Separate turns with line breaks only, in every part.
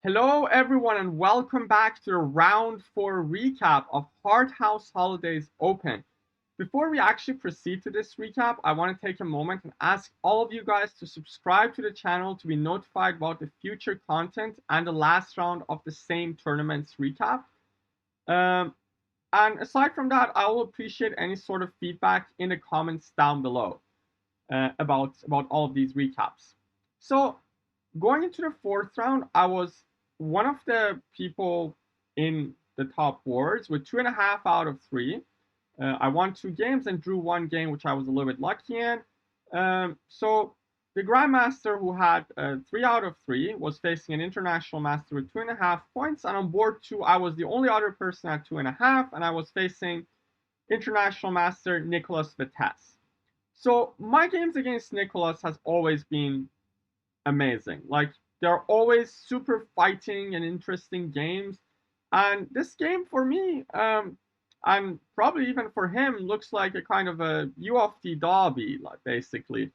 Hello, everyone, and welcome back to the round 4 recap of Hart House Holidays Open. Before we actually proceed to this recap, I want to take a moment and ask all of you guys to subscribe to the channel to be notified about the future content and the last round of the same tournament's recap. Um, and aside from that, I will appreciate any sort of feedback in the comments down below about all of these recaps. So, going into the fourth round, I was one of the people in the top boards with 2.5 out of 3. I won 2 games and drew 1 game, which I was a little bit lucky in. So the Grandmaster, who had 3 out of 3, was facing an international master with 2.5 points. And on board 2, I was the only other person at 2.5, and I was facing international master Nicholas Vettese. So my games against Nicholas has always been amazing. Like, they're always super fighting and interesting games. And this game for me, and probably even for him, looks like a kind of a UofT derby, like basically.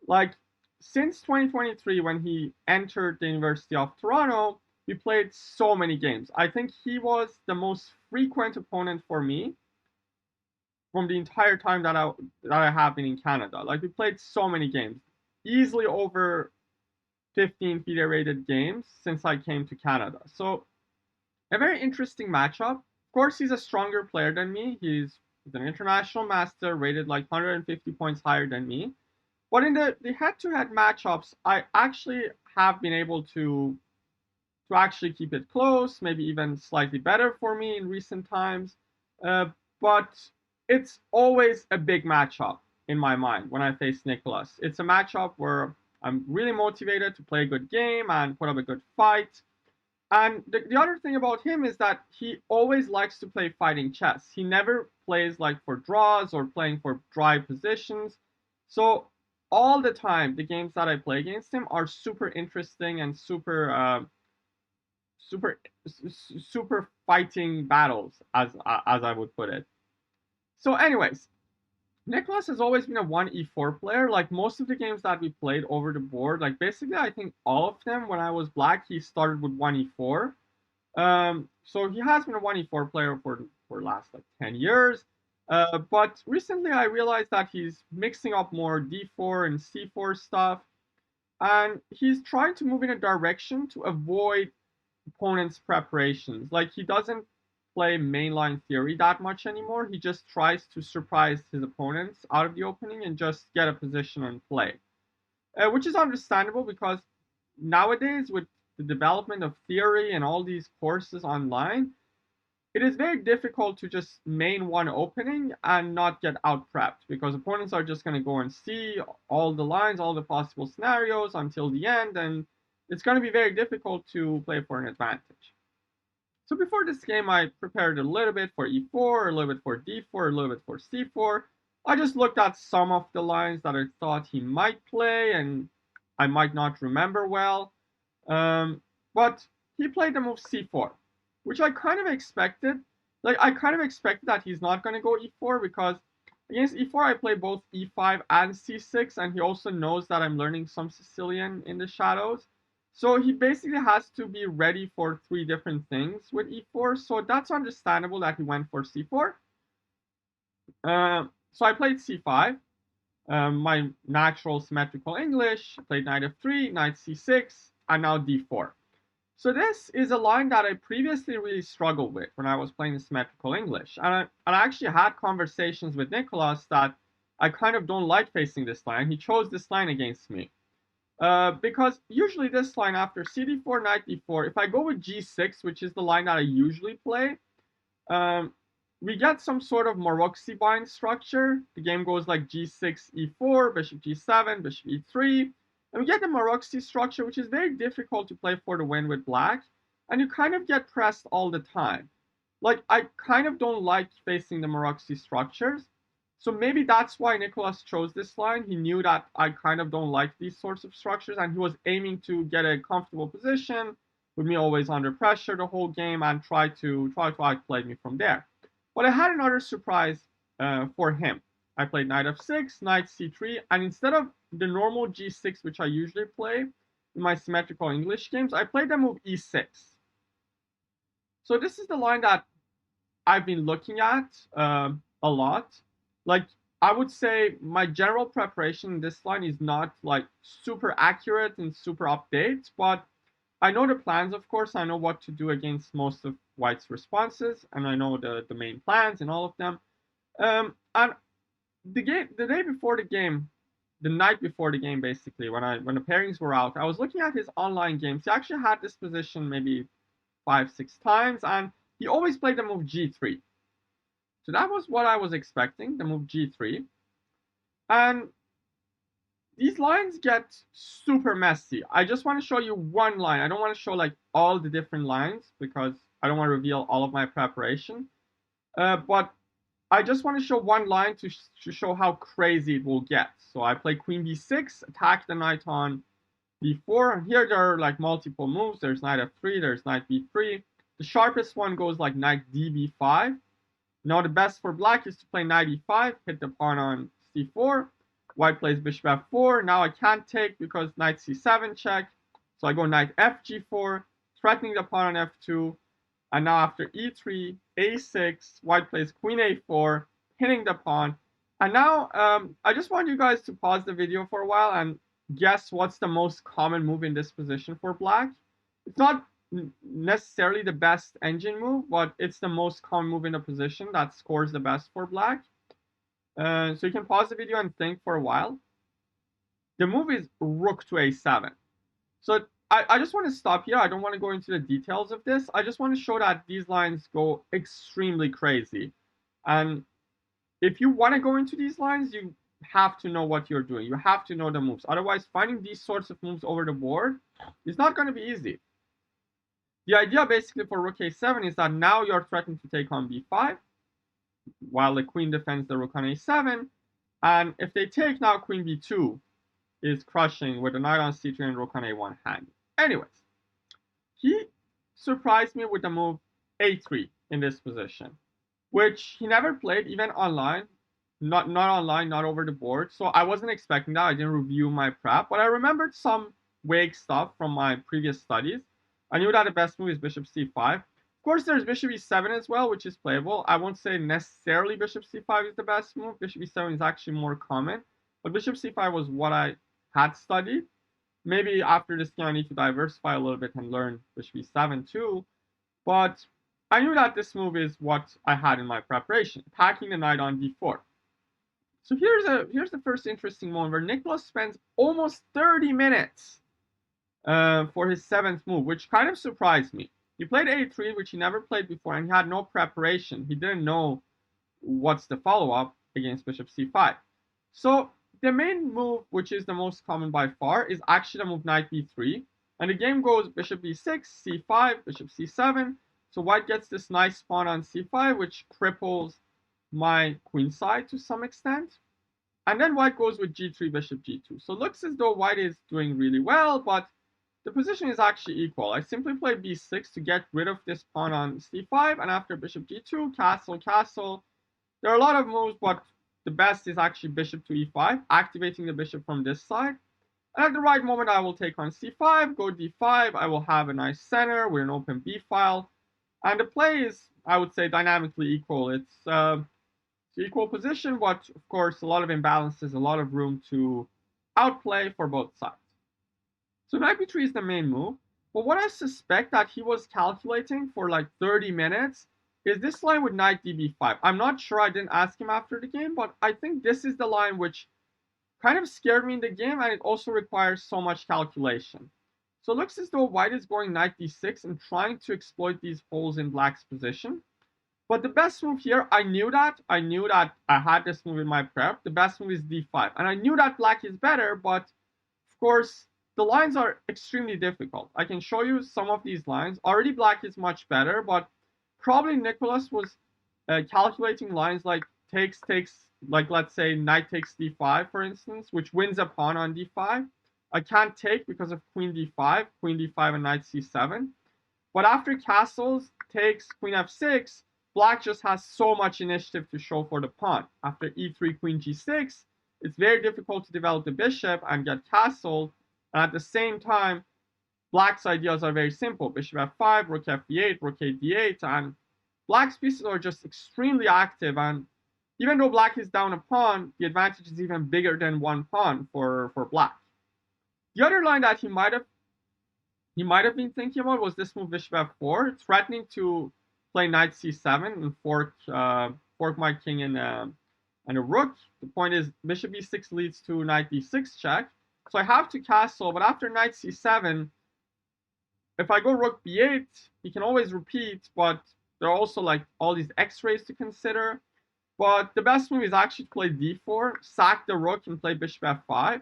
Like, since 2023, when he entered the University of Toronto, we played so many games. I think he was the most frequent opponent for me from the entire time that I have been in Canada. Like, we played so many games, easily over 15 FIDE rated games since I came to Canada. So a very interesting matchup. Of course, he's a stronger player than me. He's an international master, rated like 150 points higher than me. But in the head-to-head matchups, I actually have been able to actually keep it close, maybe even slightly better for me in recent times. But it's always a big matchup in my mind when I face Nicholas. It's a matchup where I'm really motivated to play a good game and put up a good fight. And the other thing about him is that he always likes to play fighting chess. He never plays like for draws or playing for dry positions. So all the time, the games that I play against him are super interesting and super super fighting battles, as I would put it. So, anyways, Nicholas has always been a 1e4 player. Like, most of the games that we played over the board, like basically I think all of them when I was black, he started with 1e4. So he has been a 1e4 player for the last like 10 years. But recently I realized that he's mixing up more d4 and c4 stuff, and he's trying to move in a direction to avoid opponent's preparations. Like, he doesn't play mainline theory that much anymore. He just tries to surprise his opponents out of the opening and just get a position and play, which is understandable because nowadays, with the development of theory and all these courses online, it is very difficult to just main one opening and not get out prepped, because opponents are just going to go and see all the lines, all the possible scenarios until the end, and it's going to be very difficult to play for an advantage. So before this game, I prepared a little bit for e4, a little bit for d4, a little bit for c4. I just looked at some of the lines that I thought he might play and I might not remember well. But he played the move c4, which I kind of expected. Like, I kind of expected that he's not going to go e4, because against e4 I play both e5 and c6, and he also knows that I'm learning some Sicilian in the shadows. So he basically has to be ready for 3 different things with e4. So that's understandable that he went for c4. So I played c5. My natural symmetrical English, played knight f3, knight c6, and now d4. So this is a line that I previously really struggled with when I was playing symmetrical English. And I actually had conversations with Nicholas that I kind of don't like facing this line. He chose this line against me. Because usually this line after cd4, knight d4, if I go with g6, which is the line that I usually play, we get some sort of Maroczy bind structure. The game goes like g6, e4, bishop g7, bishop e3, and we get the Maroczy structure, which is very difficult to play for the win with black, and you kind of get pressed all the time. Like, I kind of don't like facing the Maroczy structures. So maybe that's why Nicholas chose this line. He knew that I kind of don't like these sorts of structures, and he was aiming to get a comfortable position with me always under pressure the whole game and try to outplay me from there. But I had another surprise for him. I played knight f6, knight c3, and instead of the normal g6, which I usually play, in my symmetrical English games, I played the move e6. So this is the line that I've been looking at a lot. Like, I would say my general preparation in this line is not like super accurate and super update, but I know the plans, of course. I know what to do against most of White's responses, and I know the main plans and all of them. And the day before the game, the night before the game, basically, when the pairings were out, I was looking at his online games. He actually had this position maybe 5-6 times, and he always played the move g3. So that was what I was expecting, the move g3. And these lines get super messy. I just want to show you one line. I don't want to show like all the different lines because I don't want to reveal all of my preparation. But I just want to show one line to show how crazy it will get. So I play queen b6, attack the knight on b4. And here there are like multiple moves. There's knight f3, there's knight b3. The sharpest one goes like knight db5. Now the best for black is to play knight e5, hit the pawn on c4. White plays bishop f4. Now I can't take because knight c7 check. So I go knight fg4, threatening the pawn on f2. And now after e3, a6, white plays queen a4, hitting the pawn. And now I just want you guys to pause the video for a while and guess what's the most common move in this position for black. It's not necessarily the best engine move, but it's the most common move in the position that scores the best for black. So you can pause the video and think for a while. The move is rook to a7. So I just want to stop here. I don't want to go into the details of this. I just want to show that these lines go extremely crazy. And if you want to go into these lines, you have to know what you're doing. You have to know the moves. Otherwise, finding these sorts of moves over the board is not going to be easy. The idea basically for rook a7 is that now you're threatened to take on b5, while the queen defends the rook on a7. And if they take, now queen b2 is crushing with the knight on c3 and rook on a1 handy. Anyways, he surprised me with the move a3 in this position, which he never played even online. Not online, not over the board. So I wasn't expecting that. I didn't review my prep, but I remembered some vague stuff from my previous studies. I knew that the best move is bishop c5. Of course, there's bishop e7 as well, which is playable. I won't say necessarily bishop c5 is the best move. Bishop e7 is actually more common, but bishop c5 was what I had studied. Maybe after this game I need to diversify a little bit and learn bishop e7 too. But I knew that this move is what I had in my preparation, attacking the knight on d4. So here's the first interesting moment where Nicholas spends almost 30 minutes for his 7th move, which kind of surprised me. He played a3, which he never played before, and he had no preparation. He didn't know what's the follow-up against bishop c5. So the main move, which is the most common by far, is actually the move knight b3. And the game goes bishop b6, c5, bishop c7. So white gets this nice pawn on c5, which cripples my queen side to some extent. And then white goes with g3, bishop g2. So it looks as though white is doing really well, but the position is actually equal. I simply play b6 to get rid of this pawn on c5, and after bishop g2, castle, castle. There are a lot of moves, but the best is actually bishop to e5, activating the bishop from this side. And at the right moment, I will take on c5, go d5. I will have a nice center with an open b file. And the play is, I would say, dynamically equal. It's equal position, but of course, a lot of imbalances, a lot of room to outplay for both sides. So knight b3 is the main move. But what I suspect that he was calculating for like 30 minutes is this line with knight db5. I'm not sure, I didn't ask him after the game, but I think this is the line which kind of scared me in the game, and it also requires so much calculation. So it looks as though white is going knight d6 and trying to exploit these holes in black's position. But the best move here, I knew that I had this move in my prep. The best move is d5. And I knew that black is better, but of course, the lines are extremely difficult. I can show you some of these lines. Already black is much better, but probably Nicholas was calculating lines like takes, like let's say knight takes d5, for instance, which wins a pawn on d5. I can't take because of queen d5 and knight c7. But after castles, takes, queen f6, black just has so much initiative to show for the pawn. After e3, queen g6, it's very difficult to develop the bishop and get castled. And at the same time, black's ideas are very simple. Bishop f5, rook f8, rook a d8, and black's pieces are just extremely active. And even though black is down a pawn, the advantage is even bigger than one pawn for black. The other line that he might have been thinking about was this move bishop f4, threatening to play knight c7 and fork my king and a rook. The point is bishop e6 leads to knight d6 check. So I have to castle, but after knight c7, if I go rook b8, he can always repeat, but there are also like all these x-rays to consider. But the best move is actually to play d4, sack the rook, and play bishop f5.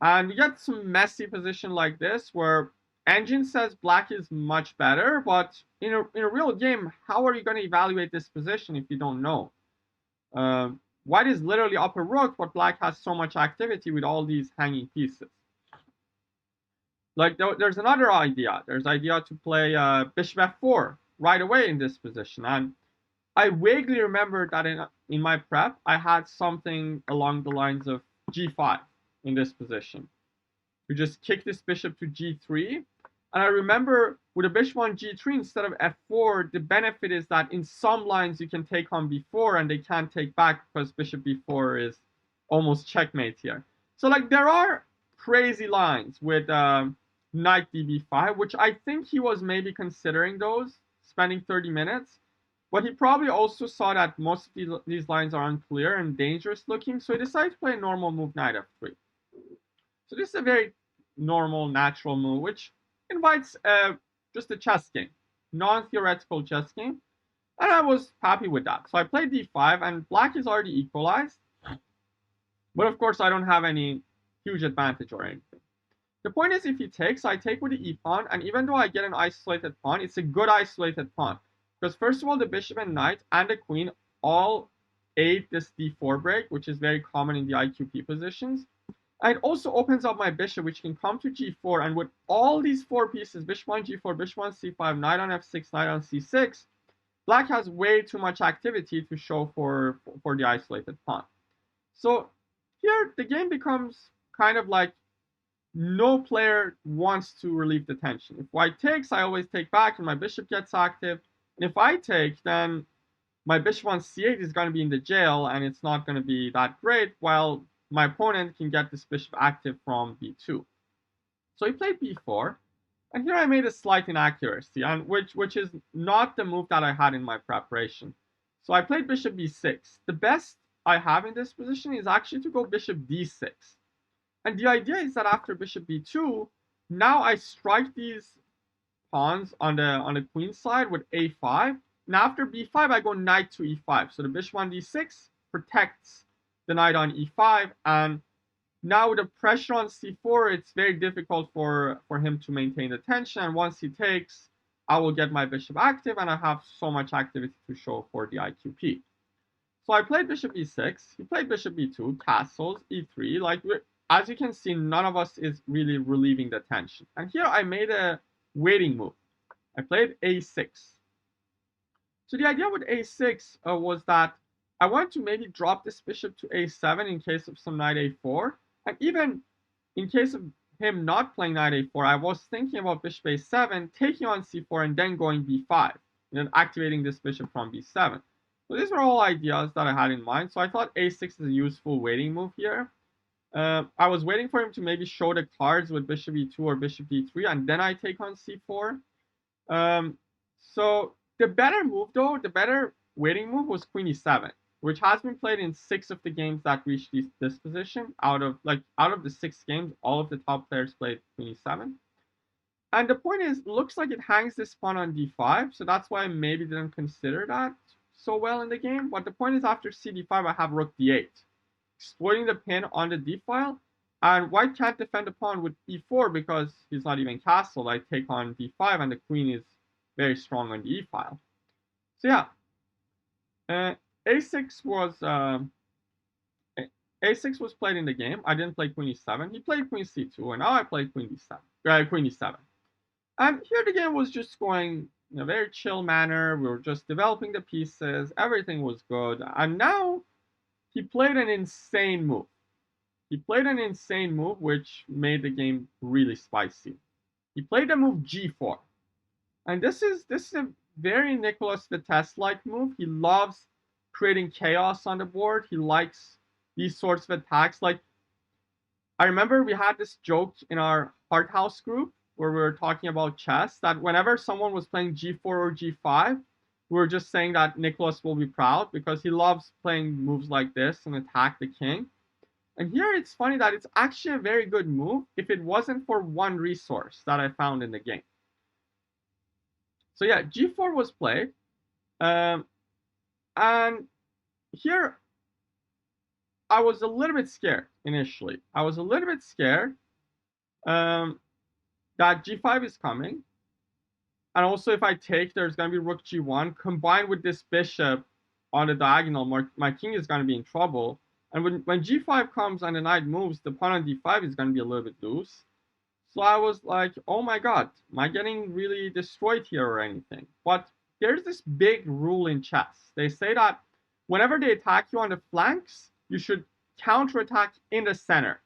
And we get some messy position like this where engine says black is much better, but in a real game, how are you going to evaluate this position if you don't know? White is literally up a rook, but black has so much activity with all these hanging pieces. Like there's another idea. There's idea to play bishop f4 right away in this position. And I vaguely remember that in my prep, I had something along the lines of g5 in this position. To just kick this bishop to g3. And I remember with a bishop on g3 instead of f4, the benefit is that in some lines you can take on b4 and they can't take back because bishop b4 is almost checkmate here. So like there are crazy lines with knight db5, which I think he was maybe considering those, spending 30 minutes. But he probably also saw that most of these lines are unclear and dangerous looking, so he decided to play a normal move knight f3. So this is a very normal, natural move, which invites just a chess game, non-theoretical chess game. And I was happy with that. So I played d5, and black is already equalized. But of course, I don't have any huge advantage or anything. The point is, if he takes, I take with the e-pawn, and even though I get an isolated pawn, it's a good isolated pawn. Because first of all, the bishop and knight and the queen all aid this d4 break, which is very common in the IQP positions. And it also opens up my bishop, which can come to g4. And with all these four pieces, bishop on g4, bishop on c5, knight on f6, knight on c6, black has way too much activity to show for the isolated pawn. So here, the game becomes kind of like no player wants to relieve the tension. If white takes, I always take back, and my bishop gets active. And if I take, then my bishop on c8 is going to be in the jail, and it's not going to be that great, while my opponent can get this bishop active from b2. So he played b4, and here I made a slight inaccuracy, and which is not the move that I had in my preparation. So I played bishop b6. The best I have in this position is actually to go bishop d6. And the idea is that after bishop b2, now I strike these pawns on the queen side with a5. And after b5, I go knight to e5. So the bishop on d6 protects the knight on e5. And now with the pressure on c4, it's very difficult for him to maintain the tension. And once he takes, I will get my bishop active, and I have so much activity to show for the IQP. So I played bishop e6. He played bishop b2, castles, e3. Like, as you can see, none of us is really relieving the tension. And here I made a waiting move. I played a6. So the idea with a6 was that I wanted to maybe drop this bishop to a7 in case of some knight a4. And even in case of him not playing knight a4, I was thinking about bishop a7, taking on c4, and then going b5, and then activating this bishop from b7. So these were all ideas that I had in mind. So I thought a6 is a useful waiting move here. I was waiting for him to maybe show the cards with bishop e2 or bishop d3, and then I take on c4. So the better move, though, the better waiting move was queen e7, which has been played in 6 of the games that reached this position. Out of the 6 games, all of the top players played queen e7. And the point is, looks like it hangs this pawn on d5, so that's why I maybe didn't consider that so well in the game. But the point is, after cd5, I have rook d8, exploiting the pin on the d file, and white can't defend the pawn with e4 because he's not even castled. I take on d5, and the queen is very strong on the e file. So yeah, a6 was played in the game. I didn't play queen e7. He played queen c2, and now I played queen d7. Queen e7. And here the game was just going in a very chill manner. We were just developing the pieces. Everything was good. And now he played an insane move. he played an insane move which made the game really spicy. He played the move g4. And this is a very Nicholas Vettese-like move. He loves creating chaos on the board. He likes these sorts of attacks. Like, I remember we had this joke in our Hart House group where we were talking about chess that whenever someone was playing g4 or g5, we were just saying that Nicholas will be proud because he loves playing moves like this and attack the king. And here it's funny that it's actually a very good move if it wasn't for one resource that I found in the game. So yeah, g4 was played. And here I was a little bit scared initially. I was a little bit scared that g5 is coming. And also if I take, there's going to be rook g1 combined with this bishop on the diagonal. My king is going to be in trouble. And when g5 comes and the knight moves, the pawn on d5 is going to be a little bit loose. So I was like, oh my god, am I getting really destroyed here or anything? But there's this big rule in chess. They say that whenever they attack you on the flanks, you should counterattack in the center.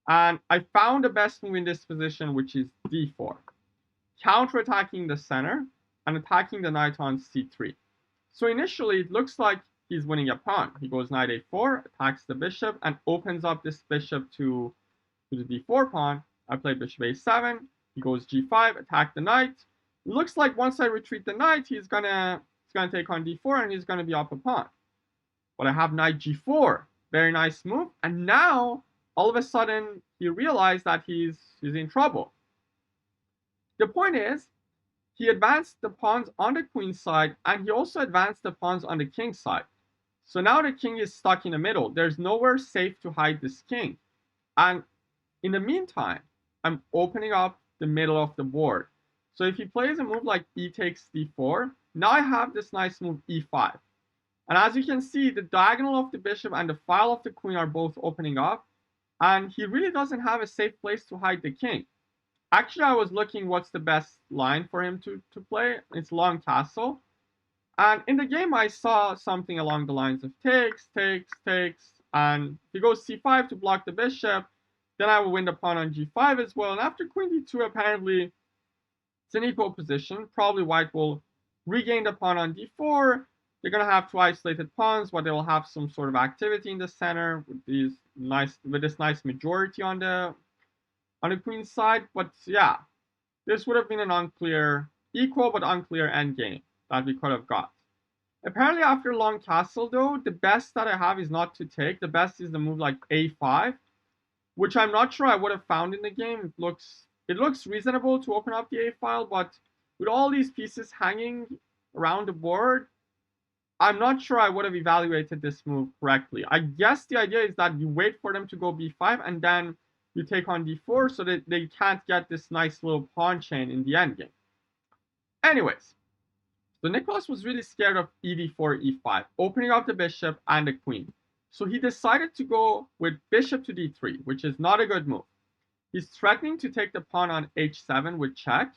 And I found the best move in this position, which is d4. Counterattacking the center and attacking the knight on c3. So initially, it looks like he's winning a pawn. He goes knight a4, attacks the bishop, and opens up this bishop to the d4 pawn. I play bishop a7, he goes g5, attack the knight. It looks like once I retreat the knight, he's gonna take on d4 and he's gonna be up a pawn. But I have knight g4, very nice move, and now all of a sudden he realized that he's in trouble. The point is, he advanced the pawns on the queen side and he also advanced the pawns on the king side. So now the king is stuck in the middle. There's nowhere safe to hide this king. And in the meantime, I'm opening up the middle of the board. So if he plays a move like e takes d4, now I have this nice move e5. And as you can see, the diagonal of the bishop and the file of the queen are both opening up. And he really doesn't have a safe place to hide the king. Actually, I was looking what's the best line for him to play. It's long castle. And in the game, I saw something along the lines of takes, takes, takes. And if he goes c5 to block the bishop, then I will win the pawn on g5 as well. And after queen d2, apparently, it's an equal position. Probably white will regain the pawn on d4. They're going to have two isolated pawns, but they will have some sort of activity in the center with this nice majority on the queen's side. But yeah, this would have been an unclear, equal but unclear endgame that we could have got. Apparently, after long castle, though, the best that I have is not to take. The best is the move like a5, which I'm not sure I would have found in the game. It looks reasonable to open up the a file, but with all these pieces hanging around the board, I'm not sure I would have evaluated this move correctly. I guess the idea is that you wait for them to go b5 and then you take on d4 so that they can't get this nice little pawn chain in the endgame. Anyways, so Nicholas was really scared of ed4, e5, opening up the bishop and the queen. So he decided to go with bishop to d3, which is not a good move. He's threatening to take the pawn on h7 with check.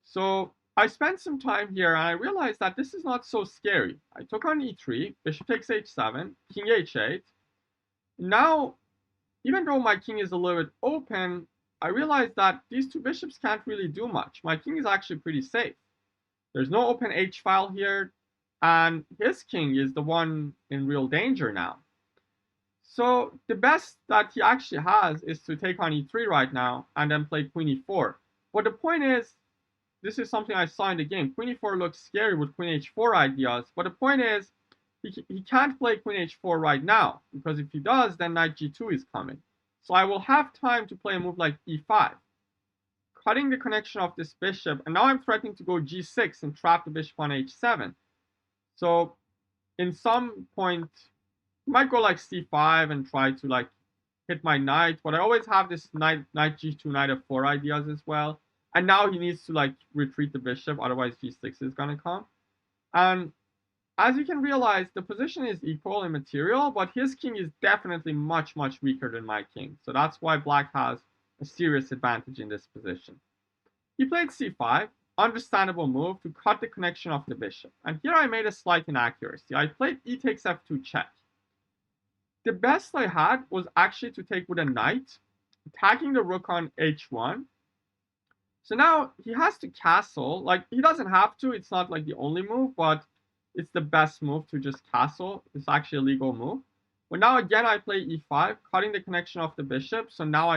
So I spent some time here and I realized that this is not so scary. I took on e3, bishop takes h7, king h8. Now, even though my king is a little bit open, I realized that these two bishops can't really do much. My king is actually pretty safe. There's no open h-file here, and his king is the one in real danger now. So the best that he actually has is to take on e3 right now and then play queen e4. But the point is, this is something I saw in the game. Queen e4 looks scary with queen h4 ideas, but the point is, he can't play queen h4 right now, because if he does, then knight g2 is coming. So I will have time to play a move like e5, cutting the connection of this bishop, and now I'm threatening to go g6 and trap the bishop on h7. So in some point, I might go like c5 and try to like hit my knight, but I always have this knight g2, knight f4 ideas as well. And now he needs to like retreat the bishop, otherwise g6 is gonna come. And as you can realize, the position is equal in material, but his king is definitely much, much weaker than my king. So that's why black has a serious advantage in this position. He played c5, understandable move to cut the connection of the bishop. And here I made a slight inaccuracy. I played e takes f2 check. The best I had was actually to take with a knight, attacking the rook on h1. So now he has to castle. Like, he doesn't have to. It's not like the only move, but it's the best move to just castle. It's actually a legal move. But now again, I play e5, cutting the connection of the bishop. So now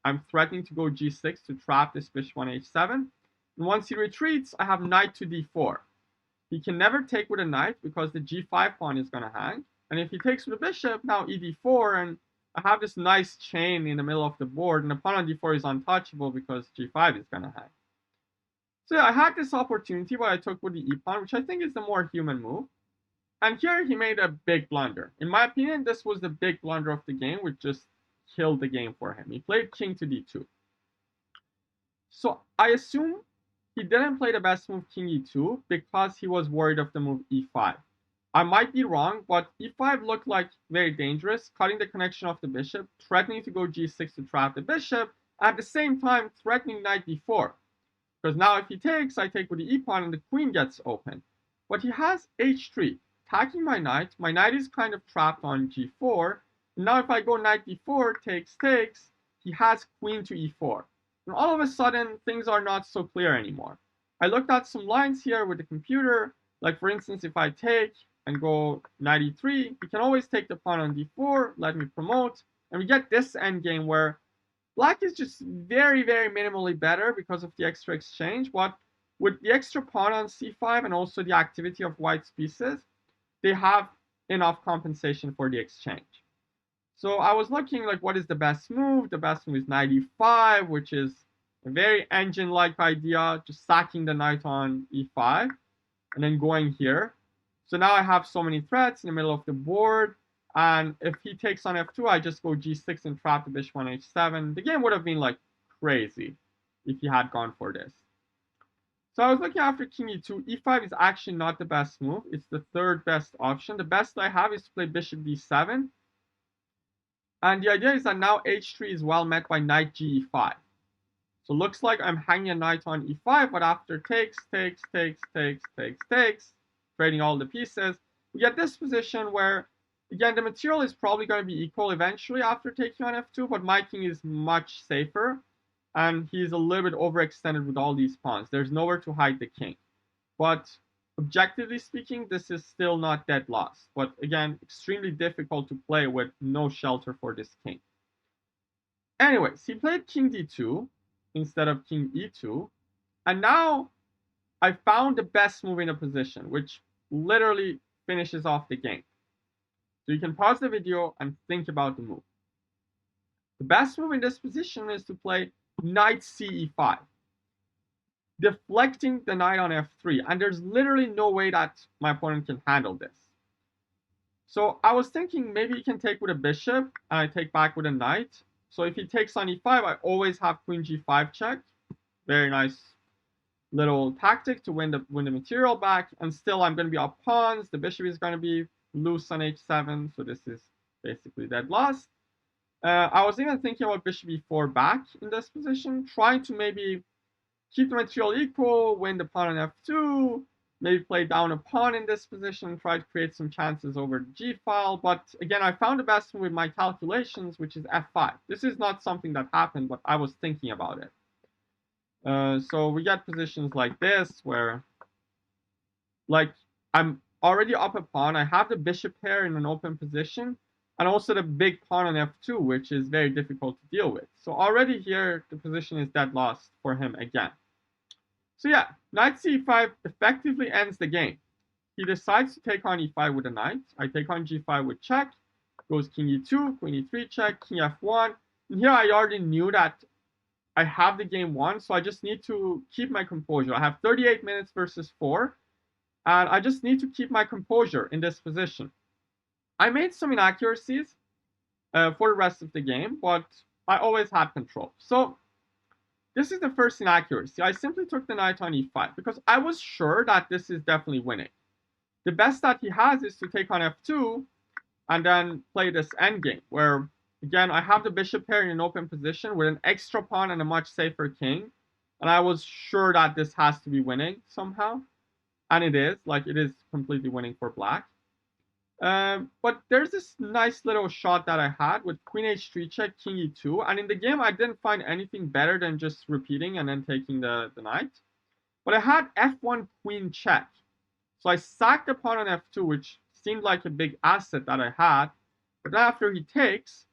I'm threatening to go g6 to trap this bishop on h7. And once he retreats, I have knight to d4. He can never take with a knight because the g5 pawn is going to hang. And if he takes with a bishop, now ed4, and I have this nice chain in the middle of the board, and the pawn on d4 is untouchable because g5 is going to hang. So yeah, I had this opportunity, but I took with the e-pawn, which I think is the more human move. And here he made a big blunder. In my opinion, this was the big blunder of the game, which just killed the game for him. He played king to d2. So I assume he didn't play the best move king e2 because he was worried of the move e5. I might be wrong, but e5 looked like very dangerous, cutting the connection of the bishop, threatening to go g6 to trap the bishop, at the same time threatening knight d4. Because now if he takes, I take with the e-pawn and the queen gets open. But he has h3, attacking my knight is kind of trapped on g4, and now if I go knight d4, takes, he has queen to e4. And all of a sudden, things are not so clear anymore. I looked at some lines here with the computer, like for instance, if I take and go knight e3, we can always take the pawn on d4, let me promote, and we get this endgame where black is just very, very minimally better because of the extra exchange, but with the extra pawn on c5 and also the activity of white's pieces, they have enough compensation for the exchange. So I was looking like, what is the best move? The best move is knight e5, which is a very engine-like idea, just sacking the knight on e5 and then going here. So now I have so many threats in the middle of the board. And if he takes on f2, I just go g6 and trap the bishop on h7. The game would have been like crazy if he had gone for this. So I was looking after king e2. e5 is actually not the best move. It's the third best option. The best I have is to play bishop d7. And the idea is that now h3 is well met by knight ge5. So looks like I'm hanging a knight on e5, but after takes, trading all the pieces, we get this position where, again, the material is probably going to be equal eventually after taking on f2, but my king is much safer, and he's a little bit overextended with all these pawns. There's nowhere to hide the king. But objectively speaking, this is still not dead loss. But again, extremely difficult to play with no shelter for this king. Anyways, he played king d2 instead of king e2. And now I found the best move in the position, which literally finishes off the game. So you can pause the video and think about the move. The best move in this position is to play knight ce5, deflecting the knight on f3, and there's literally no way that my opponent can handle this. So I was thinking maybe he can take with a bishop, and I take back with a knight. So if he takes on e5, I always have queen g5 check. Very nice little tactic to win the material back, and still I'm going to be up pawns. The bishop is going to be loose on h7, so this is basically dead loss. I was even thinking about bishop e4 back in this position, trying to maybe keep the material equal, win the pawn on f2, maybe play down a pawn in this position, try to create some chances over the g file. But again, I found the best move with my calculations, which is f5. This is not something that happened, but I was thinking about it. So we get positions like this, where like I'm already up a pawn, I have the bishop pair in an open position, and also the big pawn on f2, which is very difficult to deal with. So already here, the position is dead lost for him again. So yeah, knight c5 effectively ends the game. He decides to take on e5 with a knight. I take on g5 with check. Goes king e2, queen e3 check, king f1. And here I already knew that I have the game won, so I just need to keep my composure. I have 38 minutes versus 4, and I just need to keep my composure in this position. I made some inaccuracies for the rest of the game, but I always had control. So this is the first inaccuracy. I simply took the knight on e5 because I was sure that this is definitely winning. The best that he has is to take on f2 and then play this endgame, where, again, I have the bishop pair in an open position with an extra pawn and a much safer king. And I was sure that this has to be winning somehow. And it is. Like, it is completely winning for black. But there's this nice little shot that I had with queen h3 check, king e2. And in the game, I didn't find anything better than just repeating and then taking the knight. But I had f1 queen check. So I sacked the pawn on f2, which seemed like a big asset that I had. But after he takes,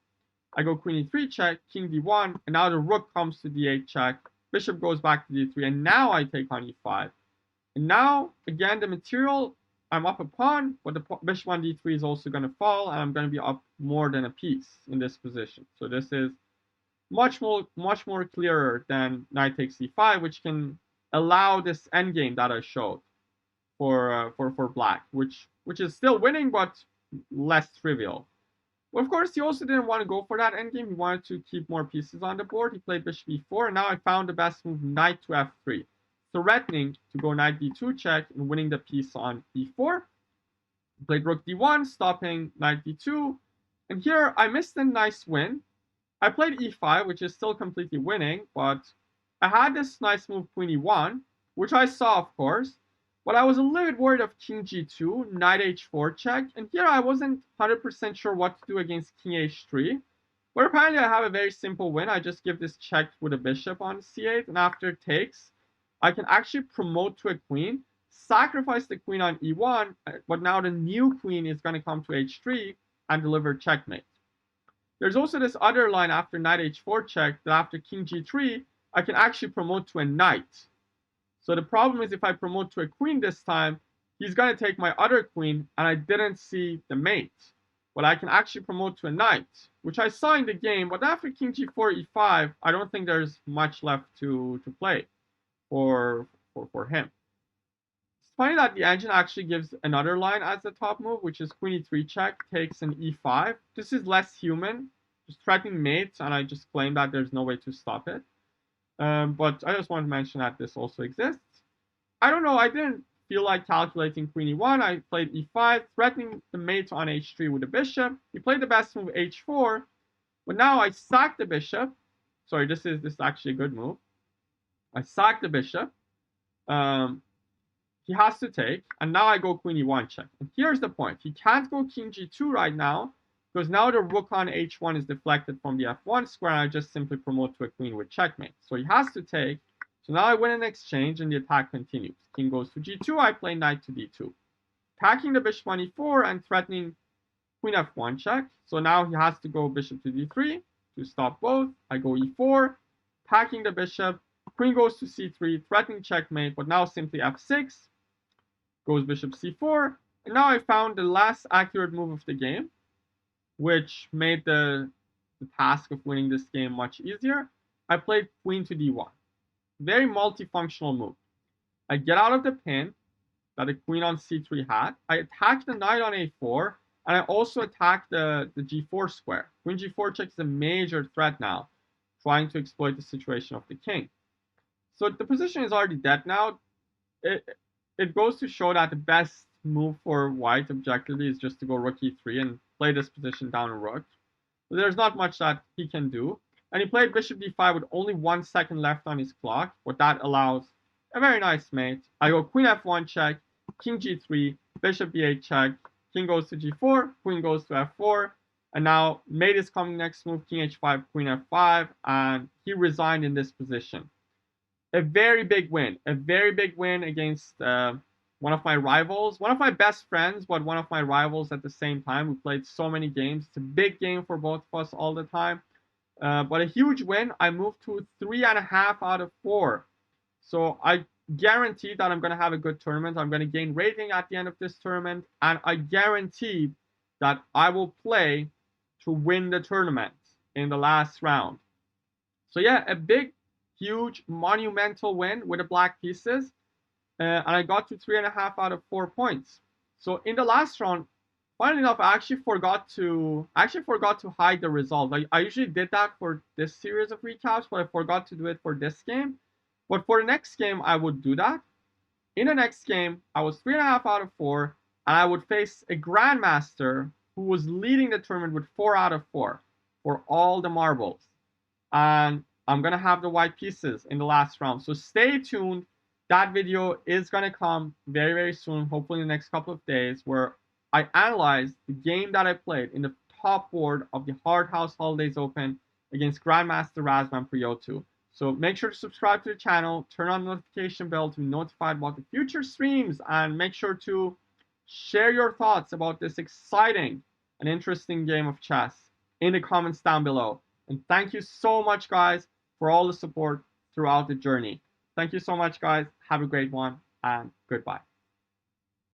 I go queen e3 check, king d1, and now the rook comes to d8 check, bishop goes back to d3, and now I take on e5. And now, again, the material, I'm up a pawn, but the bishop on d3 is also going to fall, and I'm going to be up more than a piece in this position. So this is much more clearer than knight takes c5, which can allow this endgame that I showed for black, which is still winning, but less trivial. Well, of course, he also didn't want to go for that endgame. He wanted to keep more pieces on the board. He played bishop e4, and now I found the best move, knight to f3, threatening to go knight d2 check and winning the piece on e4. He played rook d1, stopping knight d2, and here I missed a nice win. I played e5, which is still completely winning, but I had this nice move, queen e1, which I saw, of course, but I was a little bit worried of king g2, knight h4 check, and here I wasn't 100% sure what to do against king h3. But apparently I have a very simple win. I just give this check with a bishop on c8, and after it takes, I can actually promote to a queen, sacrifice the queen on e1, but now the new queen is going to come to h3 and deliver checkmate. There's also this other line after knight h4 check that after king g3, I can actually promote to a knight. So the problem is if I promote to a queen this time, he's going to take my other queen, and I didn't see the mate. But I can actually promote to a knight, which I saw in the game, but after king g4, e5, I don't think there's much left to play for him. It's funny that the engine actually gives another line as the top move, which is queen e3 check, takes an e5. This is less human, just threatening mates, and I just claim that there's no way to stop it. But I just wanted to mention that this also exists. I don't know, I didn't feel like calculating queen e1. I played e5, threatening the mate on h3 with the bishop. He played the best move, h4, but now I sack the bishop. Sorry, this is actually a good move. I sack the bishop. He has to take, and now I go queen e1 check. And here's the point. He can't go king g2 right now, because now the rook on h1 is deflected from the f1 square, and I just simply promote to a queen with checkmate. So he has to take. So now I win an exchange, and the attack continues. King goes to g2, I play knight to d2. Attacking the bishop on e4 and threatening queen f1 check. So now he has to go bishop to d3 to stop both. I go e4, attacking the bishop. Queen goes to c3, threatening checkmate, but now simply f6. Goes bishop c4. And now I found the last accurate move of the game, which made the task of winning this game much easier. I played queen to d1. Very multifunctional move. I get out of the pin that the queen on c3 had. I attack the knight on a4, and I also attack the g4 square. Queen g4 check is a major threat now, trying to exploit the situation of the king. So the position is already dead now. It goes to show that the best move for white objectively is just to go rook e3 and play this position down a rook. But there's not much that he can do. And he played bishop d5 with only 1 second left on his clock, but that allows a very nice mate. I go queen f1 check, king g3, bishop b8 check, king goes to g4, queen goes to f4, and now mate is coming next move, king h5, queen f5, and he resigned in this position. A very big win against one of my rivals, one of my best friends, but one of my rivals at the same time. We played so many games. It's a big game for both of us all the time. But a huge win. I moved to 3.5 out of 4. So I guarantee that I'm going to have a good tournament. I'm going to gain rating at the end of this tournament. And I guarantee that I will play to win the tournament in the last round. So yeah, a big, huge, monumental win with the black pieces. And I got to 3.5 out of 4 points. So in the last round, funnily enough, I actually forgot to hide the result. I usually did that for this series of recaps, but I forgot to do it for this game. But for the next game, I would do that. In the next game, I was 3.5 out of 4, and I would face a grandmaster who was leading the tournament with 4 out of 4 for all the marbles. And I'm gonna have the white pieces in the last round. So stay tuned. That video is gonna come very, very soon, hopefully in the next couple of days, where I analyzed the game that I played in the top board of the Hart House Holidays Open against Grandmaster Razvan Priyotu. So make sure to subscribe to the channel, turn on the notification bell to be notified about the future streams, and make sure to share your thoughts about this exciting and interesting game of chess in the comments down below. And thank you so much, guys, for all the support throughout the journey. Thank you so much, guys. Have a great one, and goodbye.